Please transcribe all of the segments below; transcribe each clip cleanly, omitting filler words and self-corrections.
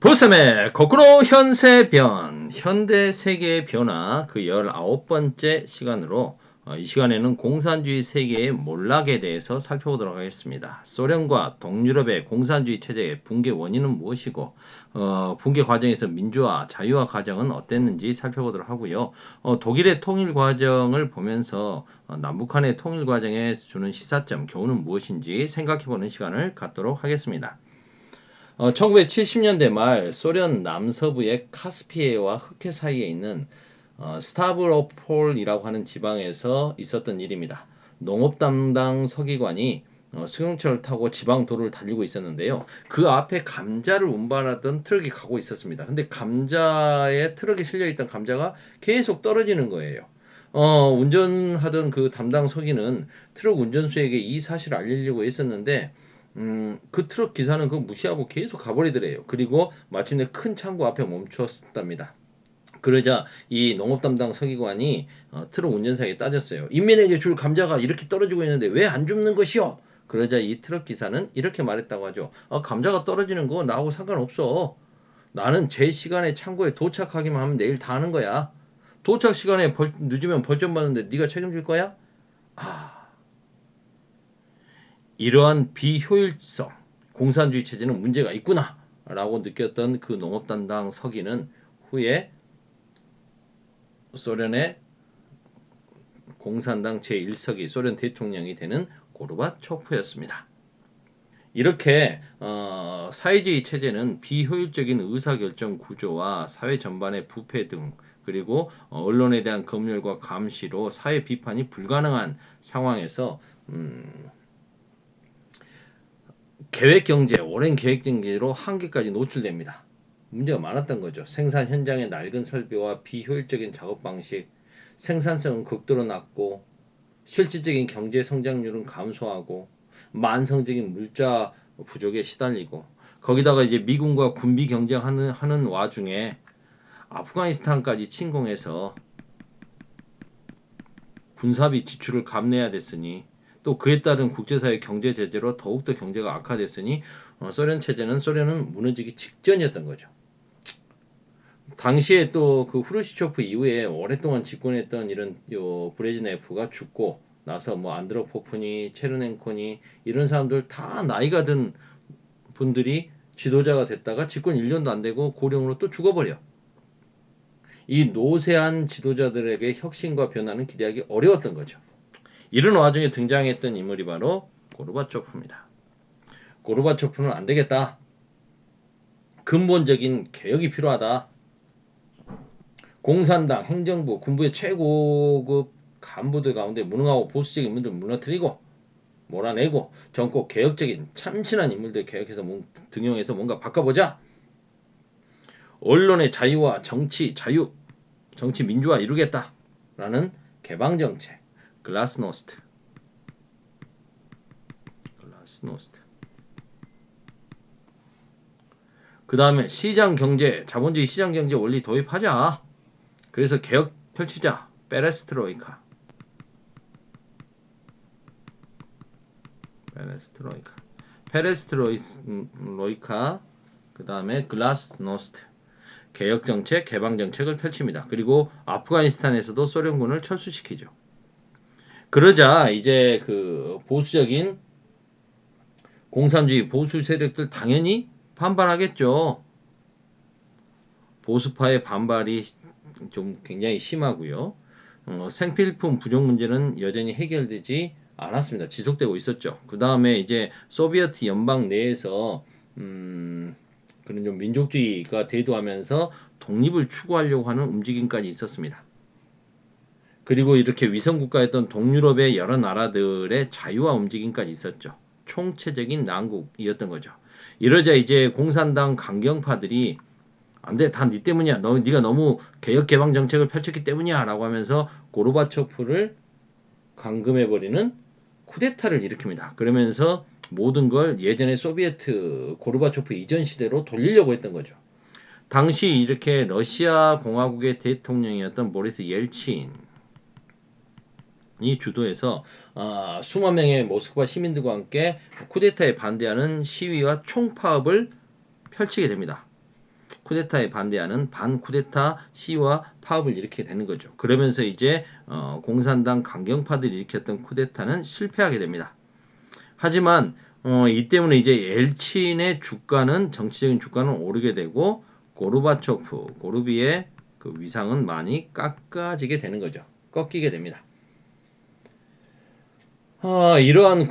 보셈의 거꾸로 현세변, 현대 세계의 변화 그 19번째 시간으로 이 시간에는 공산주의 세계의 몰락에 대해서 살펴보도록 하겠습니다. 소련과 동유럽의 공산주의 체제의 붕괴 원인은 무엇이고 붕괴 과정에서 민주화, 자유화 과정은 어땠는지 살펴보도록 하고요. 독일의 통일 과정을 보면서 남북한의 통일 과정에 주는 시사점, 교훈은 무엇인지 생각해보는 시간을 갖도록 하겠습니다. 1970년대 말 소련 남서부의 카스피해와 흑해 사이에 있는 스타브로폴이라고 하는 지방에서 있었던 일입니다. 농업 담당 서기관이 승용차를 타고 지방 도로를 달리고 있었는데요. 그 앞에 감자를 운반하던 트럭이 가고 있었습니다. 근데 감자에 트럭에 실려있던 감자가 계속 떨어지는 거예요. 운전하던 그 담당 서기는 트럭 운전수에게 이 사실을 알리려고 했었는데 그 트럭 기사는 그거 무시하고 계속 가버리더래요. 그리고 마침내 큰 창고 앞에 멈췄답니다. 그러자 이 농업 담당 서기관이 트럭 운전사에게 따졌어요. 인민에게 줄 감자가 이렇게 떨어지고 있는데 왜 안 줍는 것이오? 그러자 이 트럭 기사는 이렇게 말했다고 하죠. 감자가 떨어지는 거 나하고 상관없어. 나는 제 시간에 창고에 도착하기만 하면 내일 다 하는 거야. 도착 시간에 늦으면 벌점 받는데 네가 책임질 거야? 이러한 비효율성, 공산주의 체제는 문제가 있구나 라고 느꼈던 그 농업 담당 서기는 후에 소련의 공산당 제1서기 소련 대통령이 되는 고르바초프였습니다. 이렇게 사회주의 체제는 비효율적인 의사결정 구조와 사회 전반의 부패 등 그리고 언론에 대한 검열과 감시로 사회 비판이 불가능한 상황에서 계획경제, 오랜 계획경제로 한계까지 노출됩니다. 문제가 많았던 거죠. 생산 현장의 낡은 설비와 비효율적인 작업 방식, 생산성은 극도로 낮고 실질적인 경제 성장률은 감소하고 만성적인 물자 부족에 시달리고 거기다가 이제 미군과 군비 경쟁하는 와중에 아프가니스탄까지 침공해서 군사비 지출을 감내해야 됐으니 또 그에 따른 국제사회 경제 제재로 더욱더 경제가 악화됐으니 소련은 무너지기 직전이었던 거죠. 당시에 또 그 후르시초프 이후에 오랫동안 집권했던 이런 브레즈네프가 죽고 나서 뭐 안드로포프니 체르넨코니 이런 사람들 다 나이가 든 분들이 지도자가 됐다가 집권 1년도 안 되고 고령으로 또 죽어버려. 이 노쇠한 지도자들에게 혁신과 변화는 기대하기 어려웠던 거죠. 이런 와중에 등장했던 인물이 바로 고르바초프입니다. 고르바초프는 안 되겠다. 근본적인 개혁이 필요하다. 공산당, 행정부, 군부의 최고급 간부들 가운데 무능하고 보수적인 인물들 무너뜨리고 몰아내고 정권 개혁적인 참신한 인물들 개혁해서 등용해서 뭔가 바꿔보자. 언론의 자유와 정치 자유, 정치 민주화 이루겠다라는 개방정책. 글라스노스트. 그 다음에 시장경제, 자본주의 시장경제 원리 도입하자. 그래서 개혁 펼치자. 페레스트로이카. 그 다음에 글라스노스트. 개혁정책, 개방정책을 펼칩니다. 그리고 아프가니스탄에서도 소련군을 철수시키죠. 그러자 이제 그 보수적인 공산주의 보수 세력들 당연히 반발하겠죠. 보수파의 반발이 좀 굉장히 심하고요. 생필품 부족 문제는 여전히 해결되지 않았습니다. 지속되고 있었죠. 그 다음에 이제 소비에트 연방 내에서 그런 좀 민족주의가 대두하면서 독립을 추구하려고 하는 움직임까지 있었습니다. 그리고 이렇게 위성국가였던 동유럽의 여러 나라들의 자유화 움직임까지 있었죠. 총체적인 난국이었던 거죠. 이러자 이제 공산당 강경파들이 안돼, 다 네 때문이야. 네가 너무 개혁 개방 정책을 펼쳤기 때문이야라고 하면서 고르바초프를 감금해버리는 쿠데타를 일으킵니다. 그러면서 모든 걸 예전의 소비에트 고르바초프 이전 시대로 돌리려고 했던 거죠. 당시 이렇게 러시아 공화국의 대통령이었던 보리스 옐친이 주도해서 수만 명의 모스크바 시민들과 함께 쿠데타에 반대하는 시위와 총파업을 펼치게 됩니다. 쿠데타에 반대하는 반쿠데타 시위와 파업을 일으키게 되는 거죠. 그러면서 이제 공산당 강경파들이 일으켰던 쿠데타는 실패하게 됩니다. 하지만 이 때문에 이제 엘친의 주가는 정치적인 주가는 오르게 되고 고르비의 그 위상은 많이 깎아지게 되는 거죠. 꺾이게 됩니다. 이러한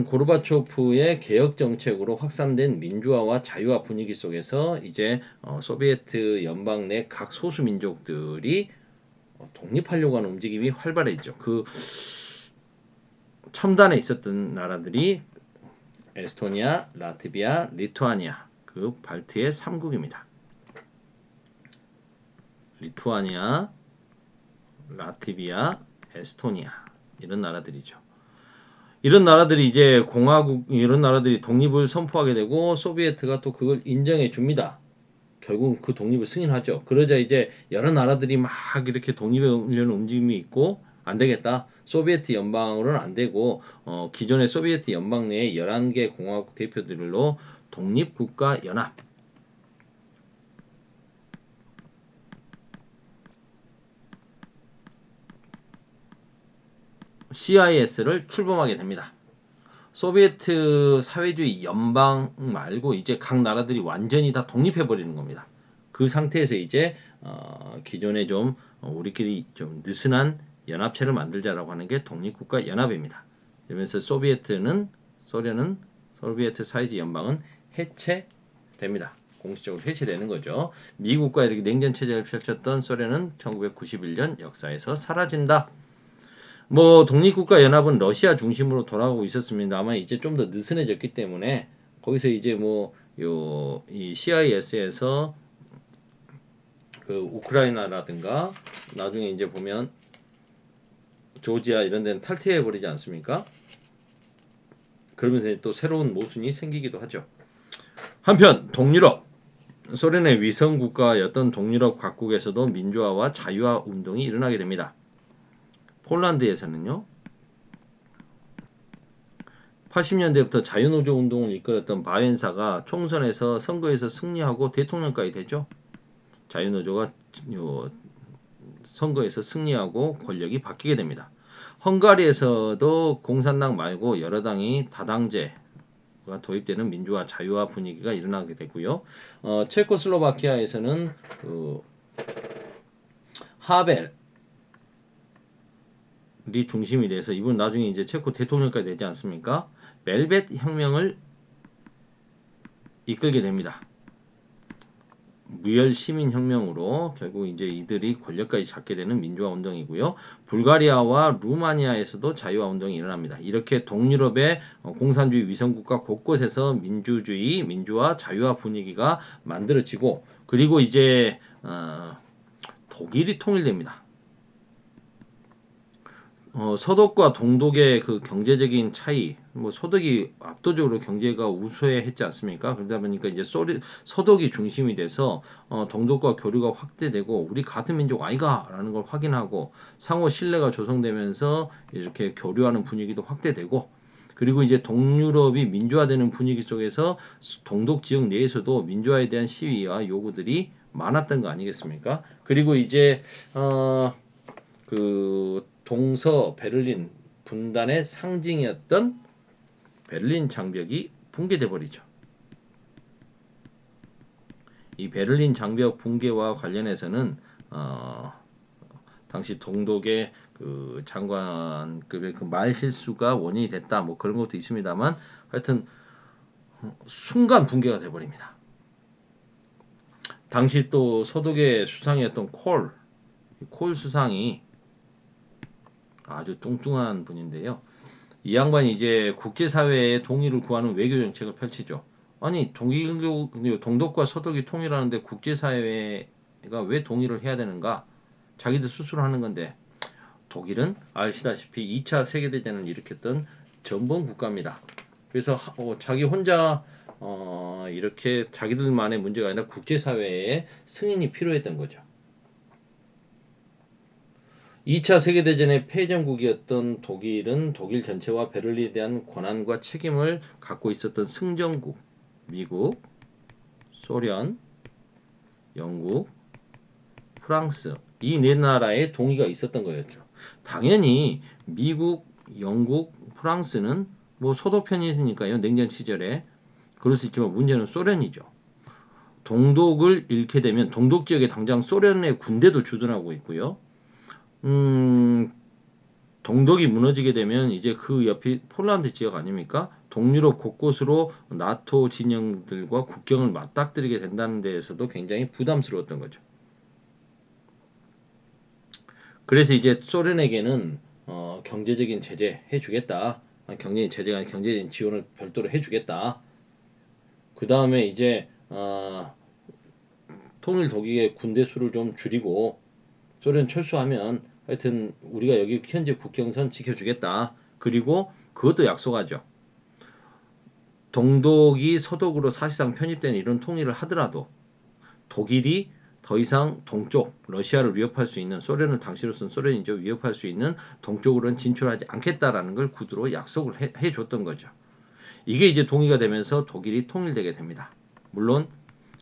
고르바초프의 개혁 정책으로 확산된 민주화와 자유화 분위기 속에서 이제 소비에트 연방 내 각 소수 민족들이 독립하려고 하는 움직임이 활발해졌죠. 그 첨단에 있었던 나라들이 에스토니아, 라트비아, 리투아니아, 그 발트의 3국입니다. 리투아니아, 라트비아, 에스토니아 이런 나라들이죠. 이런 나라들이 이제 이런 나라들이 독립을 선포하게 되고 소비에트가 또 그걸 인정해 줍니다. 결국 그 독립을 승인하죠. 그러자 이제 여러 나라들이 막 이렇게 독립하려는 움직임이 있고 안 되겠다. 소비에트 연방으로는 안 되고 기존의 소비에트 연방 내에 11개 공화국 대표들로 독립국가 연합 CIS를 출범하게 됩니다. 소비에트 사회주의 연방 말고 이제 각 나라들이 완전히 다 독립해 버리는 겁니다. 그 상태에서 이제 기존에 좀 우리끼리 좀 느슨한 연합체를 만들자라고 하는 게 독립국가 연합입니다. 그러면서 소비에트 사회주의 연방은 해체됩니다. 공식적으로 해체되는 거죠. 미국과 이렇게 냉전 체제를 펼쳤던 소련은 1991년 역사에서 사라진다. 뭐 독립국가 연합은 러시아 중심으로 돌아가고 있었습니다만 이제 좀 더 느슨해졌기 때문에 거기서 이제 이 CIS에서 그 우크라이나라든가 나중에 이제 보면 조지아 이런 데는 탈퇴해 버리지 않습니까? 그러면서 또 새로운 모순이 생기기도 하죠. 한편 동유럽 소련의 위성 국가였던 동유럽 각국에서도 민주화와 자유화 운동이 일어나게 됩니다. 폴란드에서는요. 80년대부터 자유노조 운동을 이끌었던 바웬사가 총선에서 선거에서 승리하고 대통령까지 되죠. 자유노조가 선거에서 승리하고 권력이 바뀌게 됩니다. 헝가리에서도 공산당 말고 여러 당이 다당제가 도입되는 민주화 자유화 분위기가 일어나게 되고요. 체코슬로바키아에서는 하벨이 중심이 돼서 이분 나중에 이제 체코 대통령까지 되지 않습니까? 벨벳 혁명을 이끌게 됩니다. 무혈 시민 혁명으로 결국 이제 이들이 권력까지 잡게 되는 민주화 운동이고요. 불가리아와 루마니아에서도 자유화 운동이 일어납니다. 이렇게 동유럽의 공산주의 위성국가 곳곳에서 민주주의, 민주화, 자유화 분위기가 만들어지고 그리고 이제 독일이 통일됩니다. 서독과 동독의 그 경제적인 차이, 서독이 압도적으로 경제가 우수했지 않습니까? 그러다 보니까 이제 서독이 중심이 돼서 동독과 교류가 확대되고 우리 같은 민족 아이가라는 걸 확인하고 상호 신뢰가 조성되면서 이렇게 교류하는 분위기도 확대되고 그리고 이제 동유럽이 민주화되는 분위기 속에서 동독 지역 내에서도 민주화에 대한 시위와 요구들이 많았던 거 아니겠습니까? 그리고 이제 그 동서 베를린 분단의 상징이었던 베를린 장벽이 붕괴돼 버리죠. 이 베를린 장벽 붕괴와 관련해서는 당시 동독의 그 장관급의 그 말실수가 원인이 됐다 뭐 그런 것도 있습니다만 하여튼 순간 붕괴가 돼 버립니다. 당시 또 서독의 수상이었던 콜 수상이 아주 뚱뚱한 분인데요. 이 양반이 이제 국제사회의 동의를 구하는 외교 정책을 펼치죠. 아니 동독과 서독이 통일하는데 국제사회가 왜 동의를 해야 되는가? 자기들 스스로 하는 건데 독일은 아시다시피 2차 세계대전을 일으켰던 전범 국가입니다. 그래서 자기 혼자 이렇게 자기들만의 문제가 아니라 국제사회의 승인이 필요했던 거죠. 2차 세계대전의 패전국이었던 독일은 독일 전체와 베를린에 대한 권한과 책임을 갖고 있었던 승전국, 미국, 소련, 영국, 프랑스 이 네 나라의 동의가 있었던 거였죠. 당연히 미국, 영국, 프랑스는 뭐 서도편이니까요. 냉전 시절에 그럴 수 있지만 문제는 소련이죠. 동독을 잃게 되면 동독 지역에 당장 소련의 군대도 주둔하고 있고요. 동독이 무너지게 되면 이제 그 옆이 폴란드 지역 아닙니까? 동유럽 곳곳으로 나토 진영들과 국경을 맞닥뜨리게 된다는 데에서도 굉장히 부담스러웠던 거죠. 그래서 이제 소련에게는 경제적인 제재 해주겠다. 경제적인 제재가 아니라 경제적인 지원을 별도로 해주겠다. 그 다음에 이제 통일 독일의 군대 수를 좀 줄이고 소련 철수하면 하여튼 우리가 여기 현재 국경선 지켜주겠다. 그리고 그것도 약속하죠. 동독이 서독으로 사실상 편입된 이런 통일을 하더라도 독일이 더 이상 동쪽 러시아를 위협할 수 있는 소련을 당시로서는 소련이죠. 위협할 수 있는 동쪽으로는 진출하지 않겠다라는 걸 구두로 약속을 해줬던 거죠. 이게 이제 동의가 되면서 독일이 통일되게 됩니다. 물론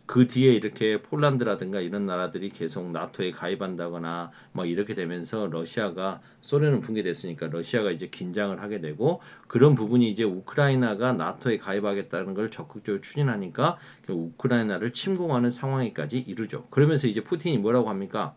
그 뒤에 이렇게 폴란드라든가 이런 나라들이 계속 나토에 가입한다거나 뭐 이렇게 되면서 러시아가 소련은 붕괴됐으니까 러시아가 이제 긴장을 하게 되고 그런 부분이 이제 우크라이나가 나토에 가입하겠다는 걸 적극적으로 추진하니까 우크라이나를 침공하는 상황에까지 이르죠. 그러면서 이제 푸틴이 뭐라고 합니까?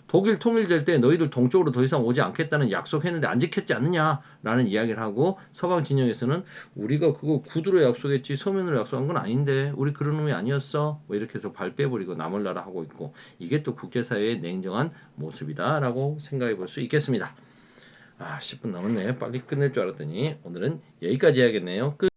독일 통일될 때 너희들 동쪽으로 더 이상 오지 않겠다는 약속했는데 안 지켰지 않느냐라는 이야기를 하고 서방 진영에서는 우리가 그거 구두로 약속했지 서면으로 약속한 건 아닌데 우리 그런 놈이 아니었어 뭐 이렇게 해서 발 빼버리고 남을 나라 하고 있고 이게 또 국제사회의 냉정한 모습이다라고 생각해 볼 수 있겠습니다. 10분 남았네. 빨리 끝낼 줄 알았더니 오늘은 여기까지 해야겠네요. 끝.